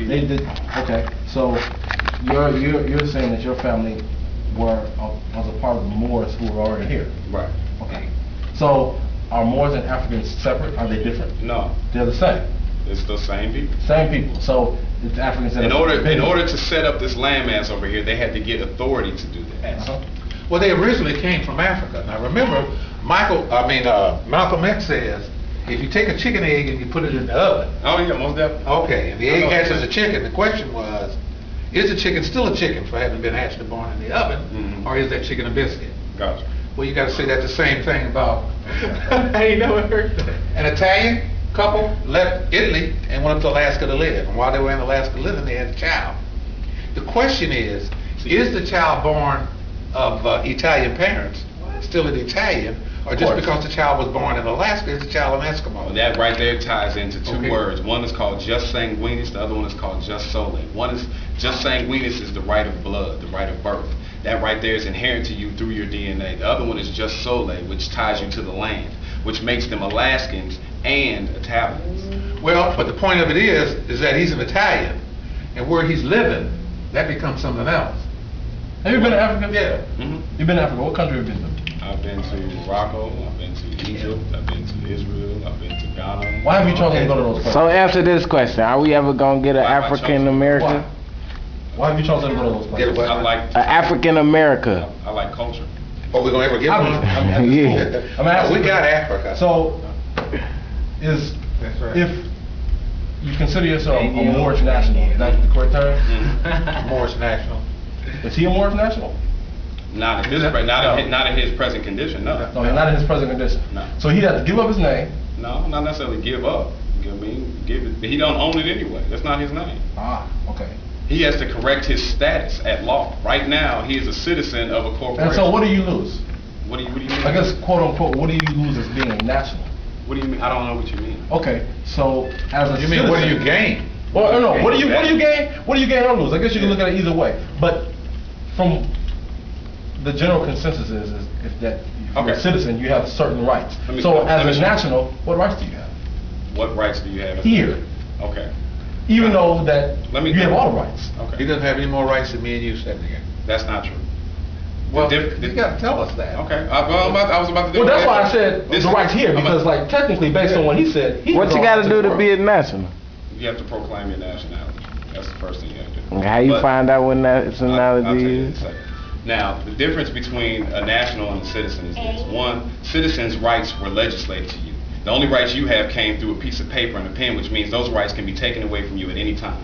people. They did. Okay, so you're saying that your family was a part of the Moors who were already here. Right. Okay. So are Moors and Africans separate? Are they different? No, They're the same. it's the same people. Same people. So it's Africans that In order to set up this landmass over here, they had to get authority to do that. Uh-huh. Well, they originally came from Africa. Now remember, Malcolm X says, if you take a chicken egg and you put it in the oven, Oh yeah, most definitely. okay, and the egg hatches a chicken, the question was, is the chicken still a chicken for having been hatched and born in the oven, Mhm. or is that chicken a biscuit? Gotcha. Well, you gotta say that the same thing about I ain't never heard that. an Italian couple left Italy and went up to Alaska to live. And while they were in Alaska living, they had a child. The question is the child born of Italian parents still an Italian, or just course. because the child was born in Alaska, is the child an Eskimo? Well, that right there ties into two Okay. words. One is called just sanguinis, the other one is called just sole. One is just sanguinis is the right of blood, the right of birth. That right there is inherent to you through your DNA. The other one is just sole, which ties you to the land, which makes them Alaskans and Italians. Well, but the point of it is that he's an Italian, and where he's living, that becomes something else. Have you been to Africa? Yeah. hmm You've been to Africa. What country have you been to? I've been to Morocco, I've been to Egypt, I've been to Israel, I've been to Ghana. Why have you chosen to go to those places? So answer this question: are we ever gonna get an Why have I chosen? African American? Why have you chosen to go to those Get places? what? I like An African America? I like culture. Are we gonna ever get I one? mean, Yeah. I'm asking. We got Africa. So, That's right. if you consider yourself a Moorish national, is that the correct term? Moorish national. Is he a Moorish national? Not in his not in his present condition, no. No, he's not in his present condition. No. So he'd have to give up his name. No, not necessarily give up. I mean, give it. He don't own it anyway. That's not his name. Ah, okay. He has to correct his status at law. Right now, he is a citizen of a corporation. And so what do you lose? What do you mean? I guess, quote unquote, what do you lose as being a national? What do you mean? I don't know what you mean. Okay, so as a You mean, what do you citizen- gain? Well, no, what do you gain? What do you gain or lose? I guess you can look at it either way. But from the general consensus is if that if you're Okay. a citizen, you have certain rights. Let me- So let me as a show you. national, what rights do you have? What rights do you have? Here, Okay. even though that Let me- you have all the rights. He Okay. doesn't have any more rights than me and you sitting here. That's not true. Well, diff- you gotta tell us that. Okay. I was about to do. Well, that's that. why I said This- the rights here, I'm a- because like technically, based on what he said, he What has you all gotta rights do in the to be a world. national? You have to proclaim your nationality. That's the first thing you have to do. How you But- find out what I'll tell nationality you in a is? second. Now, the difference between a national and a citizen is this. One, citizens' rights were legislated to you. The only rights you have came through a piece of paper and a pen, which means those rights can be taken away from you at any time.